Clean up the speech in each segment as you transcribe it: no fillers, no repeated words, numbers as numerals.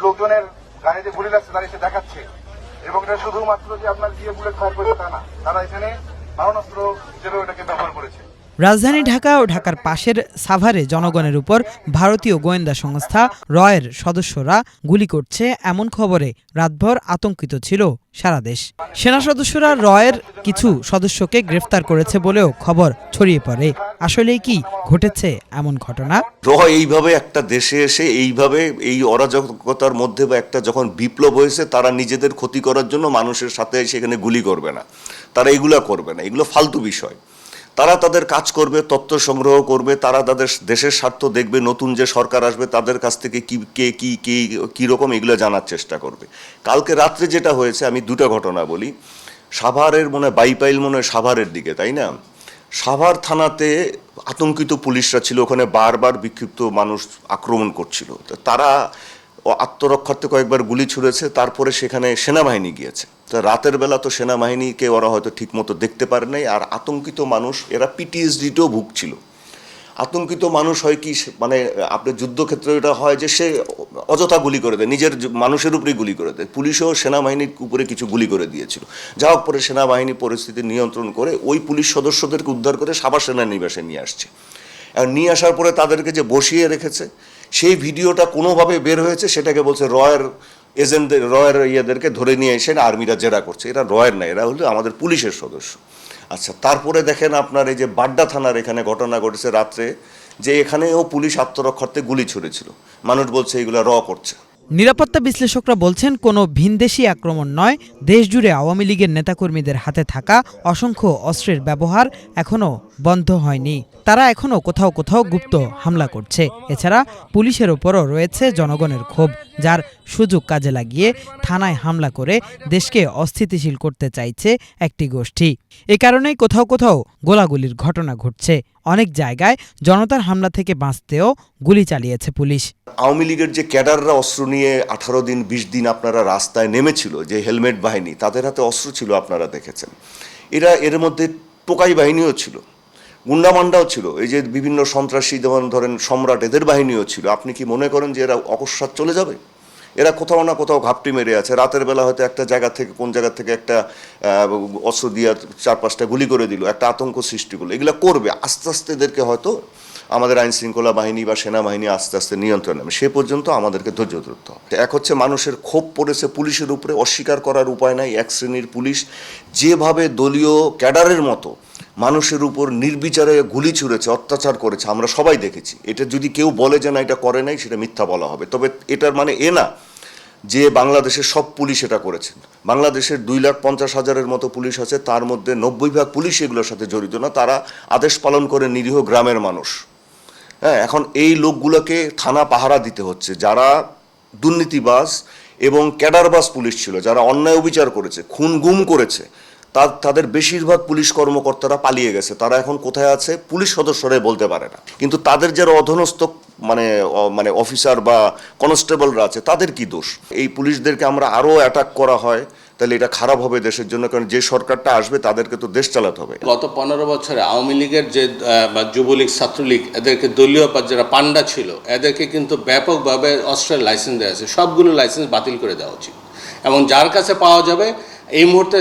লোকজনের গাড়িতে গুলি লাগছে তারা এসে দেখাচ্ছে, এবং এটা শুধুমাত্র যে আপনার গিয়ে বুলেট ফায়ার করেছে তা না, তারা এখানে মারণাস্ত্র হিসেবে এটাকে ব্যবহার করেছে। রাজধানী ঢাকা ও ঢাকার পাশের সাভারে জনগণের উপর ভারতীয় গোয়েন্দা সংস্থা রয়ের সদস্যরা গুলি করছে এমন খবরে রাতভর আতঙ্কিত ছিল সারা দেশ। সেনা সদস্যরা রয়ের কিছু সদস্যকে গ্রেফতার করেছে বলেও খবর ছড়িয়ে পড়ে। আসলেই কি ঘটেছে এমন ঘটনা? এইভাবে একটা দেশে এসে এইভাবে এই অরাজকতার মধ্যে বা একটা যখন বিপ্লব হয়েছে, তারা নিজেদের ক্ষতি করার জন্য মানুষের সাথে সেখানে গুলি করবে না, তারা এগুলো করবে না, এগুলো ফালতু বিষয়। তারা তাদের কাজ করবে, তথ্য সংগ্রহ করবে, তারা তাদের দেশের স্বার্থ দেখবে, নতুন যে সরকার আসবে তাদের কাছ থেকে কি রকম এগুলো জানার চেষ্টা করবে। কালকে রাত্রে যেটা হয়েছে, আমি দুটো ঘটনা বলি। সাভারের বাইপাইল সাভারের দিকে, তাই না? সাভার থানাতে আতঙ্কিত পুলিশরা ছিল, ওখানে বারবার বিক্ষিপ্ত মানুষ আক্রমণ করছিল, তারা আত্মরক্ষার্থে কয়েকবার গুলি ছুড়েছে, তারপরে সেখানে সেনাবাহিনী গিয়েছে। তো রাতের বেলা তো সেনাবাহিনীকে ওরা হয়তো ঠিকমতো দেখতে পারে নাই, আর আতঙ্কিত মানুষ এরা পিটিএসডিতেও ভুগছিল। আতঙ্কিত মানুষ হয় কি, আপনার যুদ্ধক্ষেত্রে এটা হয় যে সে অযথা গুলি করে দেয়, নিজের মানুষের উপরেই গুলি করে দেয়। পুলিশও সেনাবাহিনীর উপরে কিছু গুলি করে দিয়েছিল। যা হোক, পরে সেনাবাহিনী পরিস্থিতি নিয়ন্ত্রণ করে ওই পুলিশ সদস্যদেরকে উদ্ধার করে সাভার সেনানিবাসে নিয়ে আসছে। আর নিয়ে আসার পরে তাদেরকে যে বসিয়ে রেখেছে, সেই ভিডিওটা কোনোভাবে বের হয়েছে, সেটাকে বলছে রয়ের এজেন্টদের, রয়ের ইয়েদেরকে ধরে নিয়ে এসে আর্মিরা জেরা করছে। এরা রয়ের না, এরা হলো আমাদের পুলিশের সদস্য। আচ্ছা, তারপরে দেখেন আপনার এই যে বাড্ডা থানার এখানে ঘটনা ঘটেছে রাত্রে, যে এখানেও পুলিশ আত্মরক্ষার্থে গুলি ছুড়েছিল। মানুষ বলছে এগুলো করছে। নিরাপত্তা বিশ্লেষকরা বলছেন, কোনো ভিনদেশি আক্রমণ নয়, দেশজুড়ে আওয়ামী লীগের নেতাকর্মীদের হাতে থাকা অসংখ্য অস্ত্রের ব্যবহার এখনও বন্ধ হয়নি। তারা এখনও কোথাও কোথাও গুপ্ত হামলা করছে। এছাড়া পুলিশের ওপরও রয়েছে জনগণের ক্ষোভ, যার সুযোগ কাজে লাগিয়ে থানায় হামলা করে দেশকে অস্থিতিশীল করতে চাইছে একটি গোষ্ঠী। এ কারণেই কোথাও কোথাও গোলাগুলির ঘটনা ঘটছে। অনেক জায়গায় জনতার হামলা থেকে বাঁচতেও গুলি চালিয়েছে পুলিশ। আওয়ামী লীগের যে ক্যাডাররা অস্ত্র নিয়ে 18 দিন 20 দিন আপনারা রাস্তায় নেমেছিল, যে হেলমেট বাহিনী, তাদের হাতে অস্ত্র ছিল, আপনারা দেখেছেন। এর মধ্যে টোকাই বাহিনীও ছিল, গুন্ডামান্ডাও ছিল, এই যে বিভিন্ন সন্ত্রাসী, যেমন ধরেন সম্রাট, এদের বাহিনীও ছিল। আপনি কি মনে করেন যে এরা অকস্মাৎ চলে যাবে? এরা কোথাও না কোথাও ঘাপটি মেরে আছে। রাতের বেলা হয়তো একটা জায়গা থেকে, কোন জায়গা থেকে একটা অস্ত্র দিয়ে 4-5টা গুলি করে দিল, একটা আতঙ্ক সৃষ্টি করলো। এগুলো করবে, আস্তে আস্তে এদেরকে হয়তো আমাদের আইন শৃঙ্খলা বাহিনী বা সেনাবাহিনী আস্তে আস্তে নিয়ন্ত্রণ নেবে। সে পর্যন্ত আমাদেরকে ধৈর্য ধরতে হবে। এক হচ্ছে মানুষের ক্ষোভ পড়েছে পুলিশের উপরে, অস্বীকার করার উপায় নাই। এক শ্রেণীর পুলিশ যেভাবে দলীয় ক্যাডারের মতো মানুষের উপর নির্বিচারে গুলি ছুঁড়েছে, অত্যাচার করেছে, আমরা সবাই দেখেছি। এটা যদি কেউ বলে যে না এটা করে নাই, সেটা মিথ্যা বলা হবে। তবে এটার মানে এ না যে বাংলাদেশের সব পুলিশ এটা করেছেন। বাংলাদেশের 2,50,000-এর মতো পুলিশ আছে, তার মধ্যে 90% পুলিশ এগুলোর সাথে জড়িত না। তারা আদেশ পালন করে নিরীহ গ্রামের মানুষ। হ্যাঁ, এখন এই লোকগুলোকে থানা পাহারা দিতে হচ্ছে, যারা দুর্নীতিবাজ এবং ক্যাডারবাজ পুলিশ ছিল, যারা অন্যায় অবিচার করেছে, খুন গুম করেছে, তাদের বেশিরভাগ পুলিশ কর্মকর্তারা পালিয়ে গেছে। তারা এখন কোথায় আছে পুলিশ সদস্যরাই বলতে পারে না। কিন্তু তাদের যারা অধীনস্থ মানে অফিসার বা কনস্টেবলরা আছে, তাদের কি দোষ? এই পুলিশদেরকে আমরা আরও অ্যাটাক করা হয়, তাহলে এটা খারাপ হবে দেশের জন্য। কারণ যে সরকারটা আসবে তাদেরকে তো দেশ চালাতে হবে। গত 15 বছরে আওয়ামী লীগের যে যুবলীগ, ছাত্রলীগ, এদেরকে দলীয় যারা পান্ডা ছিল, এদেরকে কিন্তু ব্যাপকভাবে অস্ত্রের লাইসেন্স দেওয়া আছে। সবগুলো লাইসেন্স বাতিল করে দেওয়া উচিত। এবং যার কাছে পাওয়া যাবে, এই মুহূর্তে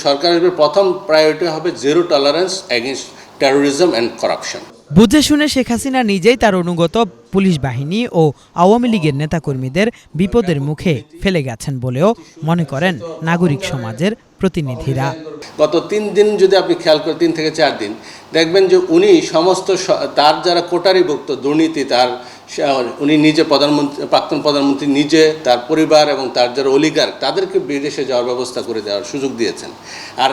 সরকারের প্রথম প্রায়োরিটি হবে zero tolerance against terrorism and corruption. বুঝে শুনে শেখ হাসিনা নিজেই তার অনুগত পুলিশ বাহিনী ও আওয়ামী লীগের নেতাকর্মীদের বিপদের মুখে ফেলে গেছেন বলেও মনে করেন নাগরিক সমাজের প্রতিনিধিরা। গত 3 দিন যদি আপনি খেয়াল করেন, 3 থেকে 4 দিন, দেখবেন যে উনি সমস্ত তার যারা কোটারিভুক্ত দুর্নীতি, উনি নিজে প্রাক্তন প্রধানমন্ত্রী নিজে, তার পরিবার এবং তার যারা অলিগার, তাদেরকে বিদেশে যাওয়ার ব্যবস্থা করে দেওয়ার সুযোগ দিয়েছেন। আর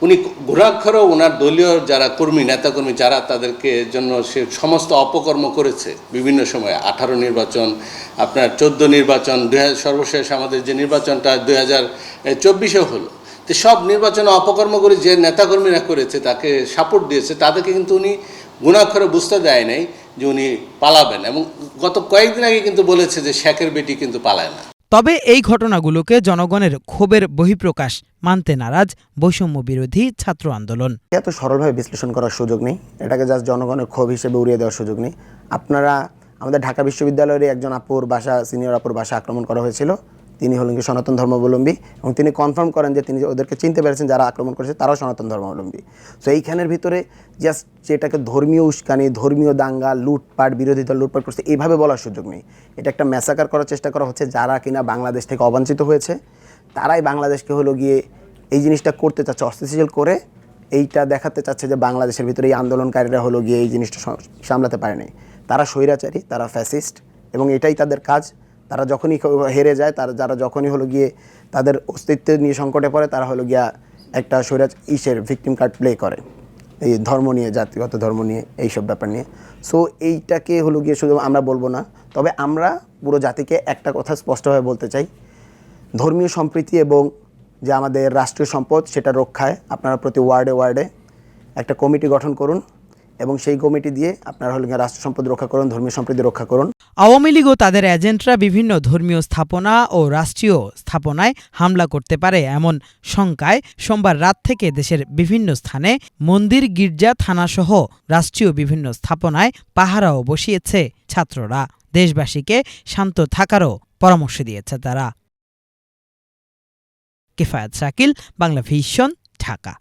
উনি ঘোরাক্ষরেও ওনার দলীয় যারা নেতাকর্মী যারা তাদেরকে জন্য সে সমস্ত অপকর্ম করেছে বিভিন্ন সময়, 18 নির্বাচন, আপনার 14 নির্বাচন, সর্বশেষ আমাদের যে নির্বাচনটা 2024-এও হলো, তো সব নির্বাচনে অপকর্মগুলি যে নেতাকর্মীরা করেছে, তাকে সাপোর্ট দিয়েছে, তাদেরকে কিন্তু উনি গুণাক্ষরে বুঝতে দেয় নাই যে উনি পালাবেন। এবং গত কয়েকদিন আগে কিন্তু বলেছে যে শেখের বেটি কিন্তু পালায় না। তবে এই ঘটনাগুলোকে জনগণের ক্ষোভের বহিঃপ্রকাশ মানতে নারাজ বৈষম্য বিরোধী ছাত্র আন্দোলন। এত সরলভাবে বিশ্লেষণ করার সুযোগ নেই, এটাকে জাস্ট জনগণের ক্ষোভ হিসেবে উড়িয়ে দেওয়ার সুযোগ নেই। আপনারা আমাদের ঢাকা বিশ্ববিদ্যালয়ের একজন আপুর বাসা, সিনিয়র আপুর বাসা আক্রমণ করা হয়েছিল। তিনি হলেন কি সনাতন ধর্মাবলম্বী এবং তিনি কনফার্ম করেন যে তিনি ওদেরকে চিনতে পেরেছেন, যারা আক্রমণ করেছে তারাও সনাতন ধর্মাবলম্বী। সো এইখানের ভিতরে জাস্ট যেটাকে ধর্মীয় উস্কানি, ধর্মীয় দাঙ্গা, লুটপাট, বিরোধী দল লুটপাট করছে এইভাবে বলার সুযোগ নেই। এটা একটা ম্যাসাকার করার চেষ্টা করা হচ্ছে। যারা কিনা বাংলাদেশ থেকে অবাঞ্ছিত হয়েছে তারাই বাংলাদেশকে হলো গিয়ে এই জিনিসটা করতে চাচ্ছে, অস্থিতিশীল করে এইটা দেখাতে চাচ্ছে যে বাংলাদেশের ভিতরে এই আন্দোলনকারীরা হলো গিয়ে এই জিনিসটা সামলাতে পারেনি। তারা স্বৈরাচারী, তারা ফ্যাসিস্ট এবং এটাই তাদের কাজ। তারা যখনই হেরে যায়, যারা যখনই হলো গিয়ে তাদের অস্তিত্ব নিয়ে সংকটে পড়ে, তারা হলো গিয়া একটা ভিকটিম কার্ড প্লে করে এই ধর্ম নিয়ে, জাতিগত ধর্ম নিয়ে, এইসব ব্যাপার নিয়ে। সো এইটাকে হলো গিয়ে শুধু আমরা বলবো না, তবে আমরা পুরো জাতিকে একটা কথা স্পষ্টভাবে বলতে চাই, ধর্মীয় সম্প্রীতি এবং যে আমাদের রাষ্ট্রীয় সম্পদ সেটা রক্ষায় আপনারা প্রতি ওয়ার্ডে ওয়ার্ডে একটা কমিটি গঠন করুন এবং সেই কমিটি দিয়ে আপনারা হলো গিয়ে রাষ্ট্র সম্পদ রক্ষা করুন, ধর্মীয় সম্প্রীতি রক্ষা করুন। আওয়ামী লীগ ও তাদের এজেন্টরা বিভিন্ন ধর্মীয় স্থাপনা ও রাষ্ট্রীয় স্থাপনায় হামলা করতে পারে এমন শঙ্কায় সোমবার রাত থেকে দেশের বিভিন্ন স্থানে মন্দির, গির্জা, থানাসহ রাষ্ট্রীয় বিভিন্ন স্থাপনায় পাহারাও বসিয়েছে ছাত্ররা। দেশবাসীকে শান্ত থাকারও পরামর্শ দিয়েছে তারা। কিফায়াত শাকিল, বাংলা ভিশন, ঢাকা।